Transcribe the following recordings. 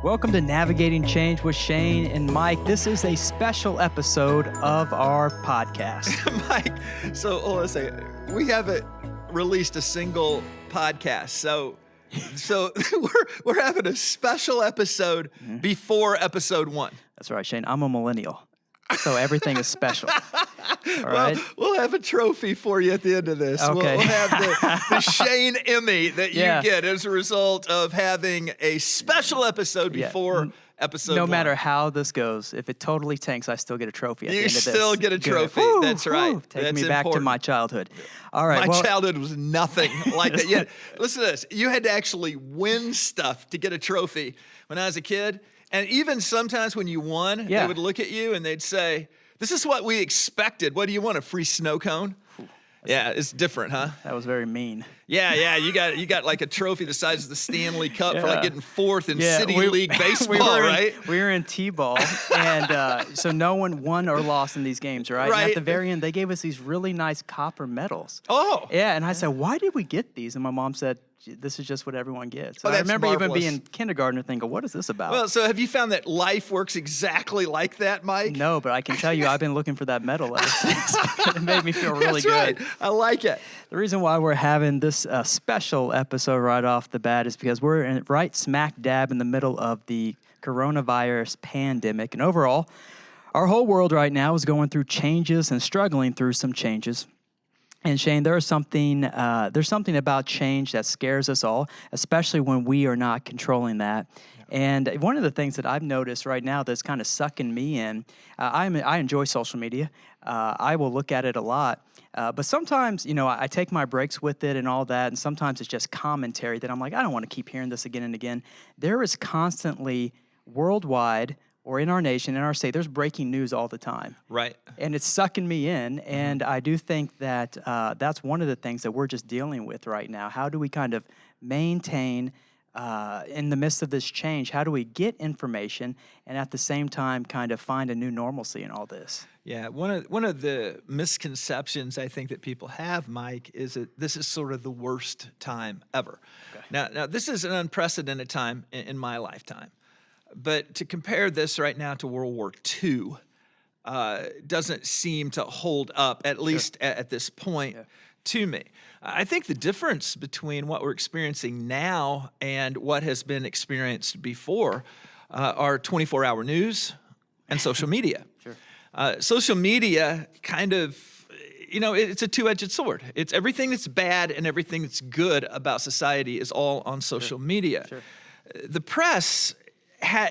Welcome to Navigating Change with Shane and Mike. This is a special episode of our podcast. Mike, so hold on a second. We haven't released a single podcast, so we're having a special episode before episode 1. That's right, Shane. I'm a millennial, so everything is special. All right. We'll have a trophy for you at the end of this. Okay. We'll have the Shane Emmy that you Yeah. get as a result of having a special episode before episode 1. No matter how this goes, if it totally tanks, I still get a trophy at the You end of this. still get a Good. trophy. Woo, That's right. woo. Take That's me back to important. my childhood. All right. My childhood was nothing like that. Yet, listen to this. You had to actually win stuff to get a trophy when I was a kid. And even sometimes when you won, Yeah. they would look at you and they'd say, "This is what we expected. What do you want, a free snow cone?" Yeah, it's different, huh? That was very mean. Yeah. You got like a trophy the size of the Stanley Cup for like Yeah. getting fourth in City League baseball, right? We were in T-ball, and so no one won or lost in these games, right? And Right. at the very end, they gave us these really nice copper medals. Oh. Yeah, and I said, why did we get these? And my mom said, this is just what everyone gets. So I that's remember even marvelous. being kindergartner thinking, what is this about? Well, so have you found that life works exactly like that, Mike? No, but I can tell you I've been looking for that medal ever since. It made me feel really That's good. right. I like it. The reason why we're having this special episode right off the bat is because we're right smack dab in the middle of the coronavirus pandemic. And overall, our whole world right now is going through changes and struggling through some changes. And Shane, there's something about change that scares us all, especially when we are not controlling that. And one of the things that I've noticed right now that's kind of sucking me in, I enjoy social media. I will look at it a lot. But sometimes, I take my breaks with it and all that, and sometimes it's just commentary that I'm like, I don't want to keep hearing this again and again. There is constantly worldwide or in our nation, in our state, there's breaking news all the time. Right. And it's sucking me in, and I do think that that's one of the things that we're just dealing with right now. How do we kind of maintain, in the midst of this change, how do we get information and at the same time kind of find a new normalcy in all this? Yeah, one of the misconceptions I think that people have, Mike, is that this is sort of the worst time ever. Okay. Now this is an unprecedented time in my lifetime. But to compare this right now to World War II doesn't seem to hold up, at least at this point, to me. I think the difference between what we're experiencing now and what has been experienced before are 24-hour news and social media. Social media kind of, it's a two-edged sword. It's everything that's bad and everything that's good about society is all on social media. The press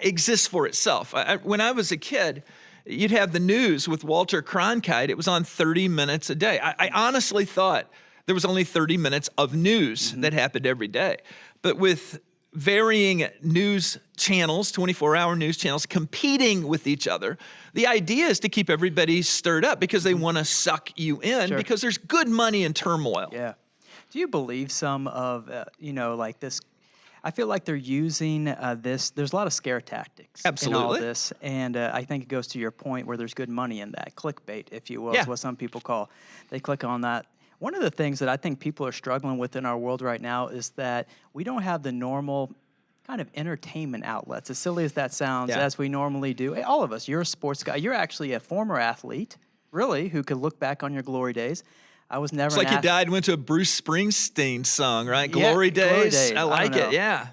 exists for itself. When I was a kid, you'd have the news with Walter Cronkite. It was on 30 minutes a day. I honestly thought there was only 30 minutes of news that happened every day. But with varying news channels, 24-hour news channels, competing with each other, the idea is to keep everybody stirred up because they want to suck you in because there's good money in turmoil. Yeah. Do you believe some of, like this? I feel like they're using this. There's a lot of scare tactics in all this. And I think it goes to your point where there's good money in that. Clickbait, if you will, is what some people call. They click on that. One of the things that I think people are struggling with in our world right now is that we don't have the normal kind of entertainment outlets, as silly as that sounds, as we normally do. Hey, all of us, you're a sports guy. You're actually a former athlete, really, who could look back on your glory days. I was never. It's like you died and went to a Bruce Springsteen song, right? Glory Days. I like it. Yeah.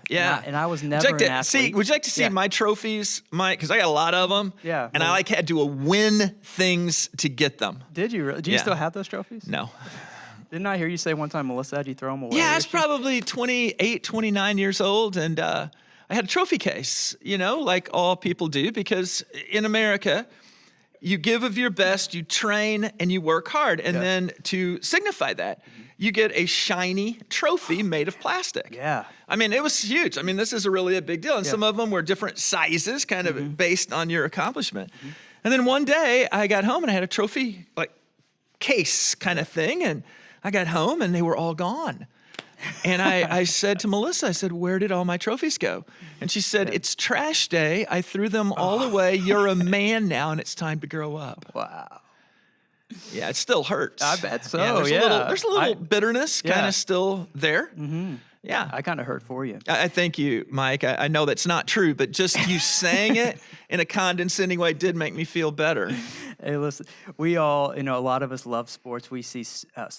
And I was never an athlete. Would you like to see my trophies, Mike? Because I got a lot of them. Yeah. And I had to win things to get them. Did you really? Do you still have those trophies? No. Didn't I hear you say one time, Melissa, had you throw them away? Yeah, I was probably 28, 29 years old, and I had a trophy case, like all people do, because in America, you give of your best, you train, and you work hard. And then to signify that, you get a shiny trophy made of plastic. Yeah. I mean, it was huge. I mean, this is really a big deal. And some of them were different sizes, kind of based on your accomplishment. And then one day, I got home and I had a trophy, like, case kind of thing. And I got home and they were all gone. And I said to Melissa, I said, where did all my trophies go? And she said, it's trash day. I threw them all away. You're a man now, and it's time to grow up. Wow. Yeah, it still hurts. I bet so, There's a little bitterness kind of still there. Yeah. I kind of hurt for you. I thank you, Mike. I know that's not true, but just you saying it in a condescending way did make me feel better. Hey, listen, we all, a lot of us love sports. We see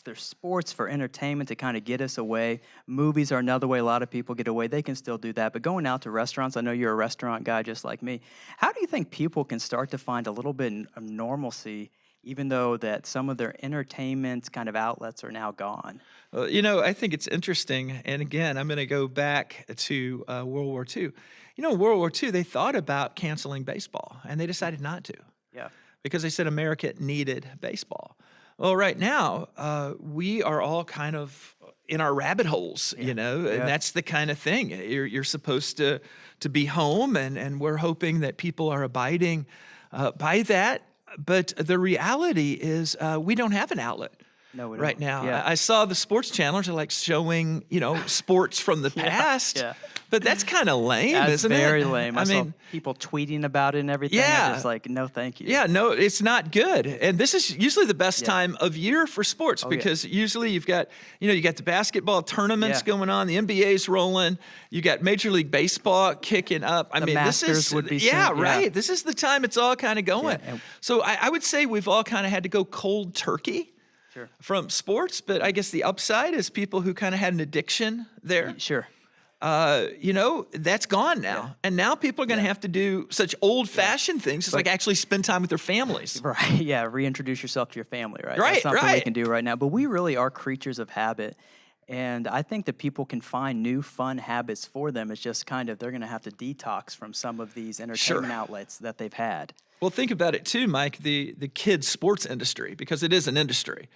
there's sports for entertainment to kind of get us away. Movies are another way a lot of people get away. They can still do that. But going out to restaurants, I know you're a restaurant guy just like me. How do you think people can start to find a little bit of normalcy, even though that some of their entertainment kind of outlets are now gone? Well, I think it's interesting. And again, I'm going to go back to World War II. World War II, they thought about canceling baseball, and they decided not to. Yeah. Because they said America needed baseball. Well, right now, we are all kind of in our rabbit holes, and that's the kind of thing. You're supposed to be home, and we're hoping that people are abiding by that. But the reality is we don't have an outlet. No, we right don't. now. Yeah. I saw the sports channels are like showing, sports from the past. Yeah. But that's kind of lame, That's isn't it? very lame. I saw mean, people tweeting about it and everything. Yeah. I'm just like, no, thank you. yeah, no, it's not good. And this is usually the best Yeah. time of year for sports yeah. because usually you've got, you got the basketball tournaments Yeah. going on, the NBA's rolling, you got Major League Baseball kicking up. I The mean, Masters this is would be yeah, soon, yeah. right. This is the time it's all kind of going. Yeah, and- So I would say we've all kind of had to go cold turkey. Sure. From sports, but I guess the upside is people who kind of had an addiction there. Sure. That's gone now. And now people are going to have to do such old-fashioned things. It's like actually spend time with their families. Right. Yeah. Reintroduce yourself to your family, right? Right, That's something we right. can do right now. But we really are creatures of habit. And I think that people can find new fun habits for them. It's just kind of they're going to have to detox from some of these entertainment outlets that they've had. Well, think about it too, Mike, the kids' sports industry, because it is an industry.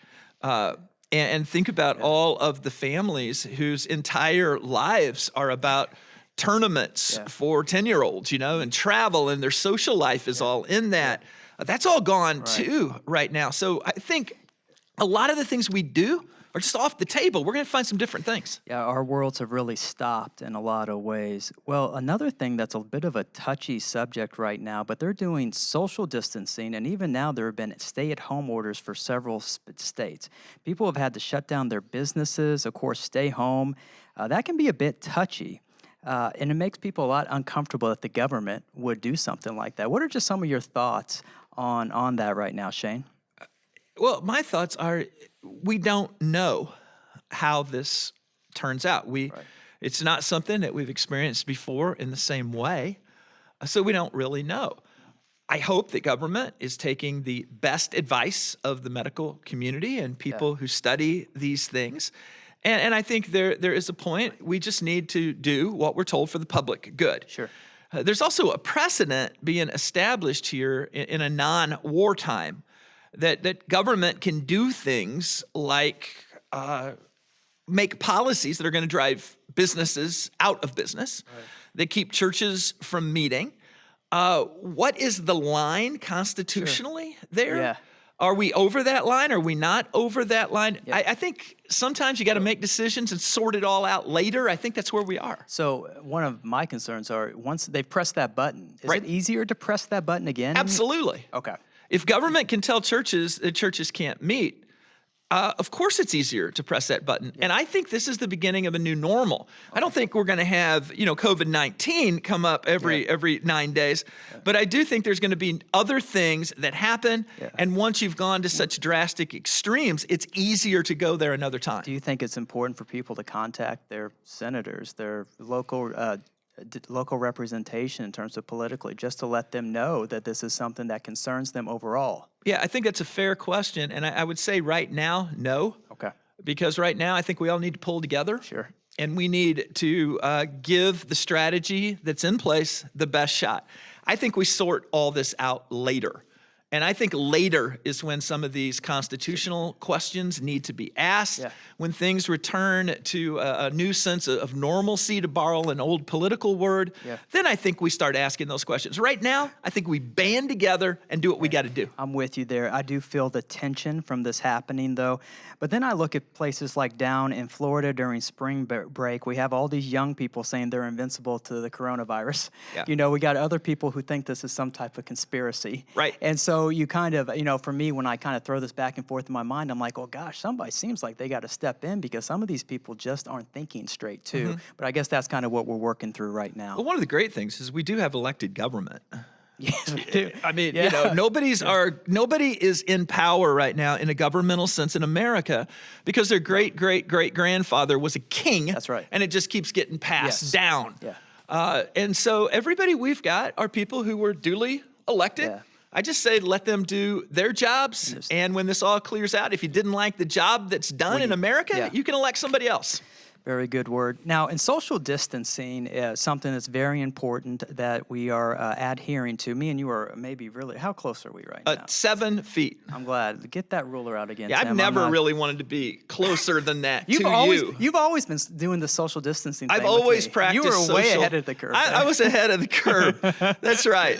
And think about all of the families whose entire lives are about tournaments for 10-year-olds, and travel, and their social life is all in that. That's all gone too right now. So I think a lot of the things we do are just off the table. We're going to find some different things. Yeah, our worlds have really stopped in a lot of ways. Well, another thing that's a bit of a touchy subject right now, but they're doing social distancing, and even now there have been stay-at-home orders for several states. People have had to shut down their businesses, of course, stay home. That can be a bit touchy, and it makes people a lot uncomfortable that the government would do something like that. What are just some of your thoughts on that right now, Shane? Well, my thoughts are we don't know how this turns out. It's not something that we've experienced before in the same way, so we don't really know. I hope that government is taking the best advice of the medical community and people who study these things. And I think there is a point we just need to do what we're told for the public good. Sure. There's also a precedent being established here in a non-wartime that government can do things like make policies that are going to drive businesses out of business. Right. They keep churches from meeting. What is the line constitutionally there? Yeah. Are we over that line? Are we not over that line? Yeah. I think sometimes you got to make decisions and sort it all out later. I think that's where we are. So one of my concerns are once they've pressed that button, is Right. it easier to press that button again? Absolutely. Okay. If government can tell churches that churches can't meet, of course it's easier to press that button. And I think this is the beginning of a new normal. I don't think we're going to have, COVID-19 come up every 9 days, but I do think there's going to be other things that happen. Yeah. And once you've gone to such drastic extremes, it's easier to go there another time. Do you think it's important for people to contact their senators, their local representation in terms of politically, just to let them know that this is something that concerns them overall? Yeah, I think that's a fair question. And I would say right now, no. Okay. Because right now, I think we all need to pull together. Sure. And we need to give the strategy that's in place the best shot. I think we sort all this out later. And I think later is when some of these constitutional questions need to be asked, when things return to a new sense of normalcy, to borrow an old political word. Then I think we start asking those questions. Right now, I think we band together and do what we got to do. I'm with you there. I do feel the tension from this happening, though. But then I look at places like down in Florida during spring break. We have all these young people saying they're invincible to the coronavirus. Yeah. We got other people who think this is some type of conspiracy. Right. And so so you kind of, for me, when I kind of throw this back and forth in my mind, I'm like, well, gosh, somebody seems like they got to step in because some of these people just aren't thinking straight too. But I guess that's kind of what we're working through right now. Well, one of the great things is we do have elected government. Yes, we do. I mean, nobody is in power right now in a governmental sense in America because their great-great-great-grandfather was a king. That's right. And it just keeps getting passed down. Yeah. And so everybody we've got are people who were duly elected. Yeah. I just say let them do their jobs. And when this all clears out, if you didn't like the job that's done in America, you can elect somebody else. Very good word. Now, in social distancing, something that's very important that we are adhering to. Me and you are maybe really, how close are we right now? 7 feet. I'm glad. Get that ruler out again, Yeah, Tim. I've never really wanted to be closer than that to you. You've always been doing the social distancing thing I've always with me. practiced You were way social- ahead of the curve. I was ahead of the curve. That's right.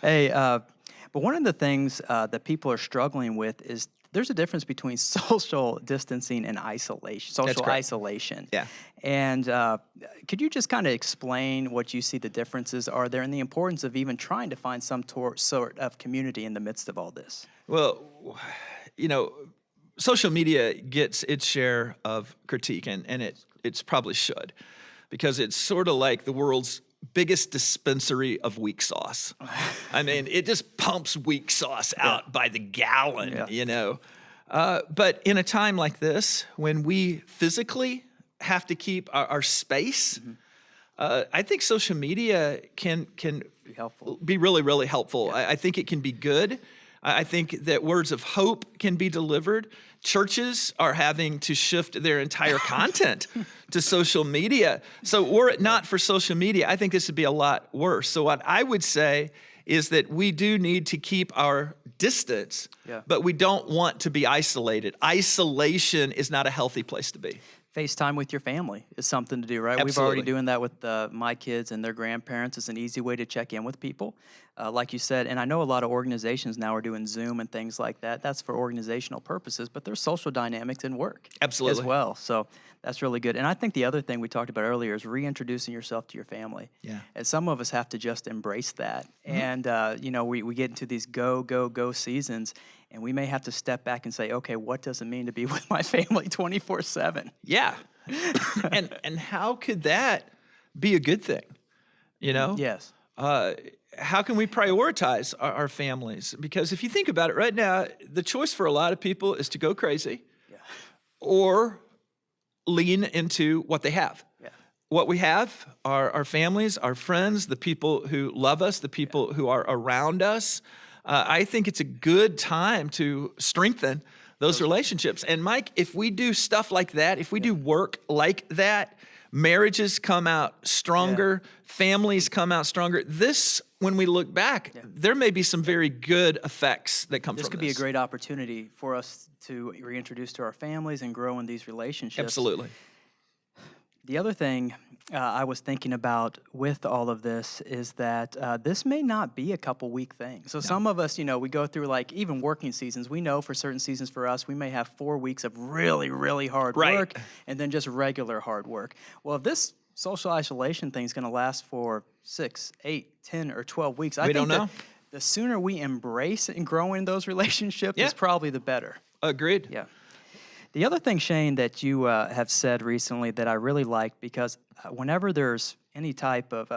Hey, but one of the things that people are struggling with is there's a difference between social distancing and isolation, social correct. isolation. Yeah. And could you just kind of explain what you see the differences are there and the importance of even trying to find some sort of community in the midst of all this? Well, social media gets its share of critique, and it's probably should, because it's sort of like the world's biggest dispensary of weak sauce. I mean, it just pumps weak sauce out by the gallon, But in a time like this, when we physically have to keep our space, I think social media can Be helpful. be really, really helpful. I think it can be good. I think that words of hope can be delivered. Churches are having to shift their entire content to social media. So were it not for social media, I think this would be a lot worse. So what I would say is that we do need to keep our distance, but we don't want to be isolated. Isolation is not a healthy place to be. FaceTime with your family is something to do, right? Absolutely. We've already doing that with my kids and their grandparents. It's an easy way to check in with people, like you said. And I know a lot of organizations now are doing Zoom and things like that. That's for organizational purposes, but there's social dynamics in work Absolutely. as well. So that's really good. And I think the other thing we talked about earlier is reintroducing yourself to your family. Yeah. And some of us have to just embrace that. And, we get into these go seasons, and we may have to step back and say, okay, what does it mean to be with my family 24/7? Yeah. and how could that be a good thing? Yes. How can we prioritize our families? Because if you think about it right now, the choice for a lot of people is to go crazy or lean into what they have. Yeah. What we have are our families, our friends, the people who love us, the people who are around us. I think it's a good time to strengthen those relationships. And Mike, if we do stuff like that, if we do work like that, marriages come out stronger, families come out stronger. This, when we look back, there may be some very good effects that come from this. This could be a great opportunity for us to reintroduce to our families and grow in these relationships. Absolutely. The other thing I was thinking about with all of this is that this may not be a couple-week thing. So some of us, we go through like even working seasons. We know for certain seasons for us, we may have 4 weeks of really, really hard work and then just regular hard work. Well, if this social isolation thing is going to last for 6, 8, 10, or 12 weeks, I think that the sooner we embrace and grow in those relationships is probably the better. Agreed. Yeah. The other thing, Shane, that you have said recently that I really liked, because whenever there's any type of,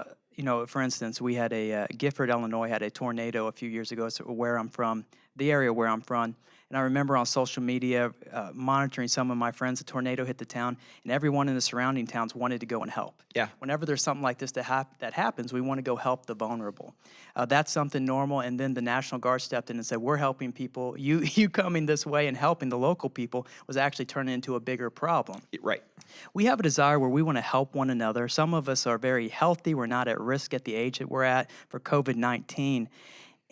for instance, we had Gifford, Illinois had a tornado a few years ago, so where I'm from, the area where I'm from. And I remember on social media monitoring some of my friends, a tornado hit the town, and everyone in the surrounding towns wanted to go and help. Yeah. Whenever there's something like this that happens, we want to go help the vulnerable. That's something normal. And then the National Guard stepped in and said, we're helping people. You coming this way and helping the local people was actually turning into a bigger problem. Right. We have a desire where we want to help one another. Some of us are very healthy. We're not at risk at the age that we're at for COVID-19.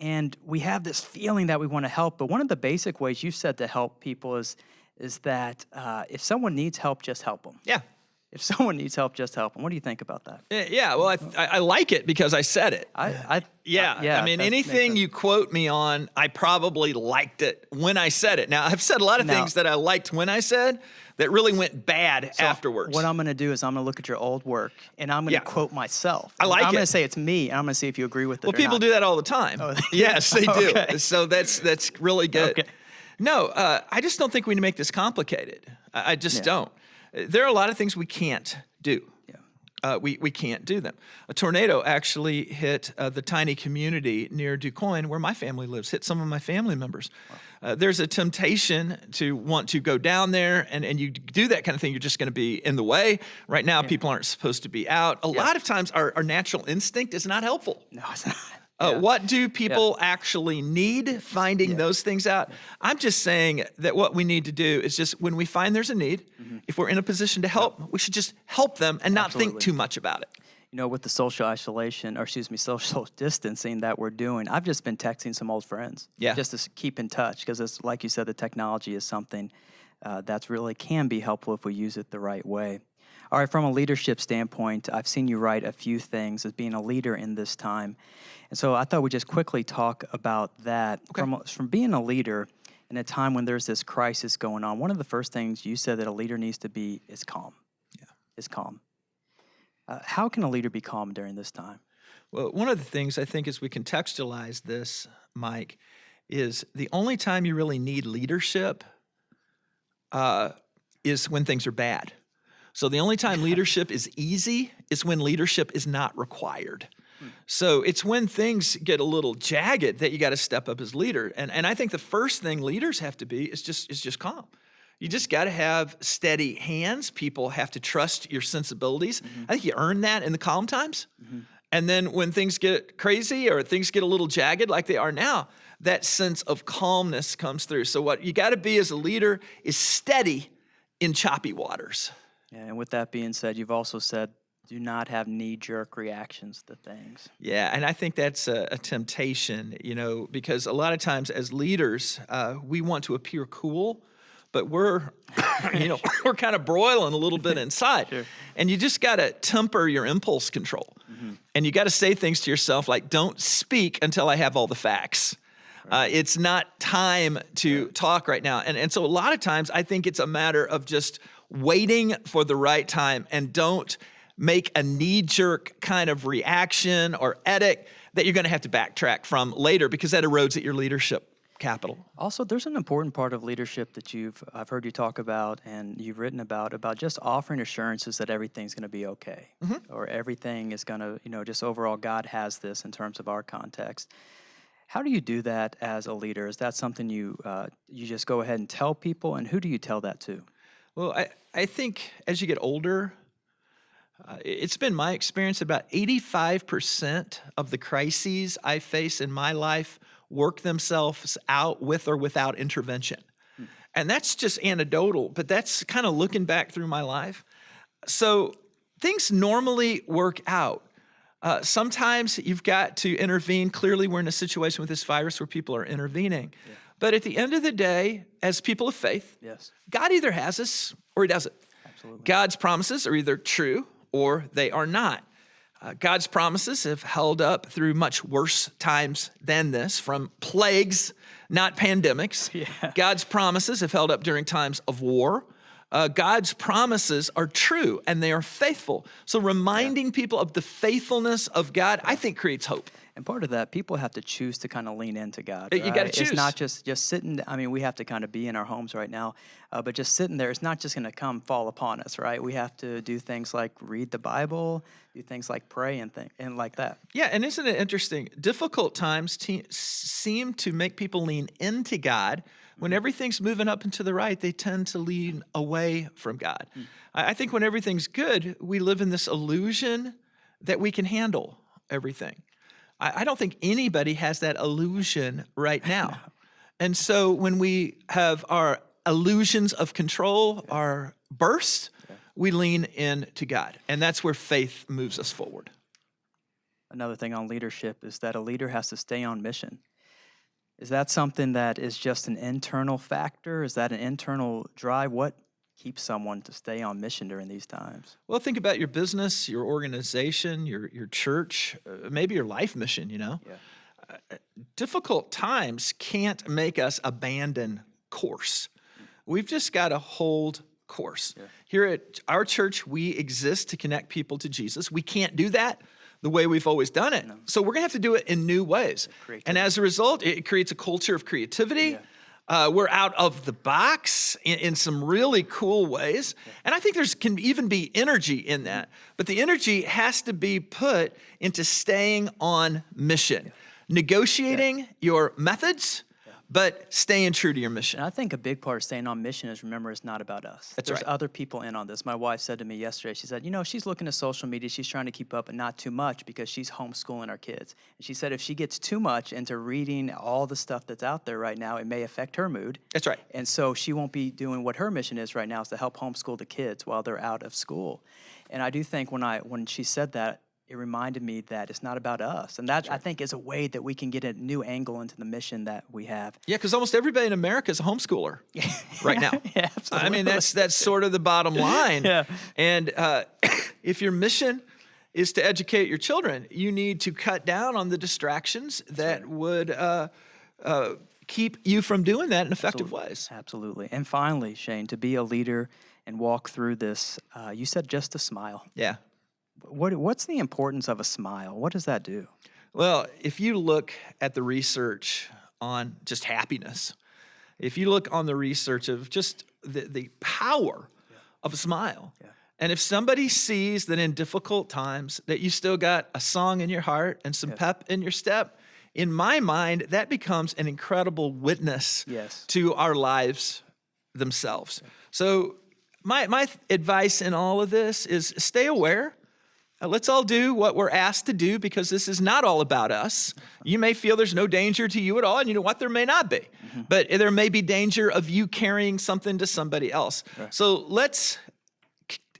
And we have this feeling that we want to help. But one of the basic ways you said to help people is that if someone needs help, just help them. Yeah. if someone needs help, just help them. What do you think about that? Yeah, well, I like it because I said it. Yeah, I mean, that makes anything sense. you quote me on, I probably liked it when I said it. Now, I've said a lot of Now- things that I liked when I said that really went bad So afterwards. What I'm going to do is I'm going to look at your old work and I'm going to Yeah. quote myself. I like I'm going it. to say it's me, and I'm going to see if you agree with it. Well, or people not. do that all the time. Oh, they do? Yes, they do. Okay. So that's really good. Okay. No, I just don't think we need to make this complicated. I just Yeah. don't. There are a lot of things we can't do. Yeah. We can't do them. A tornado actually hit the tiny community near DuQuoin, where my family lives, hit some of my family members. There's a temptation to want to go down there, and you do that kind of thing, you're just going to be in the way. Right now, people aren't supposed to be out. A lot of times, our natural instinct is not helpful. No, it's not. Yeah. What do people actually need? Finding those things out. I'm just saying that what we need to do is just when we find there's a need, if we're in a position to help, we should just help them and not think Absolutely. too much about it. You know, with the social isolation, or excuse me, social distancing that we're doing, I've just been texting some old friends. Yeah. Just to keep in touch, because it's like you said, the technology is something that's really can be helpful if we use it the right way. All right, from a leadership standpoint, I've seen you write a few things as being a leader in this time. And so I thought we'd just quickly talk about that. From being a leader in a time when there's this crisis going on, one of the first things you said that a leader needs to be is calm. Yeah. Is calm. How can a leader be calm during this time? Well, one of the things I think as we contextualize this, Mike, is the only time you really need leadership is when things are bad. So the only time leadership is easy is when leadership is not required. So it's when things get a little jagged that you got to step up as leader. And I think the first thing leaders have to be is just calm. You just got to have steady hands. People have to trust your sensibilities. I think you earn that in the calm times. And then when things get crazy or things get a little jagged like they are now, that sense of calmness comes through. So what you got to be as a leader is steady in choppy waters. Yeah, and with that being said, you've also said do not have knee-jerk reactions to things. Yeah, and I think that's a temptation, because a lot of times as leaders, we want to appear cool, but we're, we're kind of broiling a little bit inside. Sure. And you just got to temper your impulse control. And you got to say things to yourself like, don't speak until I have all the facts. It's not time to talk right now. And so a lot of times I think it's a matter of just waiting for the right time, and don't make a knee-jerk kind of reaction or edict that you're going to have to backtrack from later, because that erodes at your leadership capital. Also, there's an important part of leadership that I've heard you talk about and you've written about just offering assurances that everything's going to be okay, or everything is going to, just overall God has this in terms of our context. How do you do that as a leader? Is that something you just go ahead and tell people, and who do you tell that to? Well, I think as you get older, it's been my experience about 85% of the crises I face in my life work themselves out with or without intervention. And that's just anecdotal, but that's kind of looking back through my life. So things normally work out. Sometimes you've got to intervene. Clearly, we're in a situation with this virus where people are intervening. Yeah. But at the end of the day, as people of faith, yes, God either has us or he doesn't. Absolutely. God's promises are either true or they are not. God's promises have held up through much worse times than this, from plagues, not pandemics. Yeah. God's promises have held up during times of war. God's promises are true and they are faithful. So reminding people of the faithfulness of God, I think, creates hope. And part of that, people have to choose to kind of lean into God. You got to choose. It's not just sitting. I mean, we have to kind of be in our homes right now, but just sitting there, it's not just going to come fall upon us, right? We have to do things like read the Bible, do things like pray and like that. Yeah, and isn't it interesting? Difficult times seem to make people lean into God. When everything's moving up and to the right, they tend to lean away from God. I think when everything's good, we live in this illusion that we can handle everything. I don't think anybody has that illusion right now. And so when we have our illusions of control are burst, we lean into God. And that's where faith moves us forward. Another thing on leadership is that a leader has to stay on mission. Is that something that is just an internal factor? Is that an internal drive? What keep someone to stay on mission during these times? Well, think about your business, your organization, your church, maybe your life mission, Yeah. Difficult times can't make us abandon course. We've just got to hold course. Yeah. Here at our church, we exist to connect people to Jesus. We can't do that the way we've always done it. No. So we're going to have to do it in new ways. Creativity. And as a result, it creates a culture of creativity. Yeah. We're out of the box in some really cool ways. And I think can even be energy in that. But the energy has to be put into staying on mission, negotiating your methods, but staying true to your mission. And I think a big part of staying on mission is, remember, it's not about us. That's There's right. other people in on this. My wife said to me yesterday, she said, she's looking at social media. She's trying to keep up, but not too much because she's homeschooling our kids. And she said if she gets too much into reading all the stuff that's out there right now, it may affect her mood. That's right. And so she won't be doing what her mission is right now, is to help homeschool the kids while they're out of school. And I do think when she said that, it reminded me that it's not about us. And that, I think, is a way that we can get a new angle into the mission that we have. Yeah, because almost everybody in America is a homeschooler right now. Yeah, absolutely. I mean, that's sort of the bottom line. Yeah. And if your mission is to educate your children, you need to cut down on the distractions that would keep you from doing that in effective ways. Absolutely. And finally, Shane, to be a leader and walk through this, you said just a smile. Yeah. What's the importance of a smile? What does that do? Well, if you look at the research on just happiness, if you look on the research of just the power of a smile, and if somebody sees that in difficult times that you still got a song in your heart and some pep in your step, in my mind, that becomes an incredible witness Yes. to our lives themselves. So my advice in all of this is stay aware. Let's all do what we're asked to do, because this is not all about us. You may feel there's no danger to you at all, and you know what? There may not be. But there may be danger of you carrying something to somebody else. Right. So let's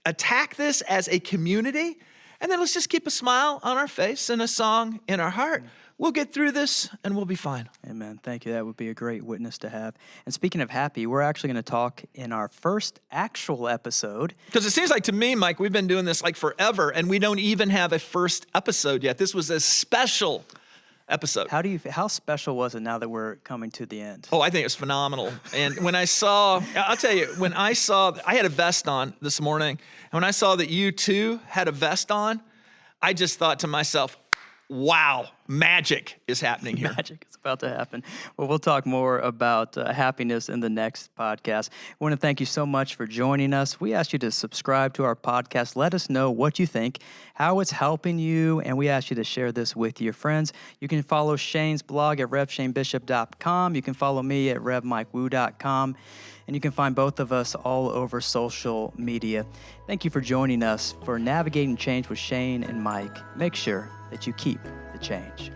attack this as a community, and then let's just keep a smile on our face and a song in our heart. We'll get through this, and we'll be fine. Amen. Thank you. That would be a great witness to have. And speaking of happy, we're actually going to talk in our first actual episode. Because it seems like to me, Mike, we've been doing this like forever, and we don't even have a first episode yet. This was a special episode. How special was it now that we're coming to the end? Oh, I think it's phenomenal. And when I saw, I'll tell you, I had a vest on this morning, and when I saw that you too had a vest on, I just thought to myself, wow, magic is happening here. Magic is about to happen. Well, we'll talk more about happiness in the next podcast. We want to thank you so much for joining us. We ask you to subscribe to our podcast. Let us know what you think, how it's helping you, and we ask you to share this with your friends. You can follow Shane's blog at revshanebishop.com. You can follow me at revmikewoo.com. And you can find both of us all over social media. Thank you for joining us for Navigating Change with Shane and Mike. Make sure that you keep the change.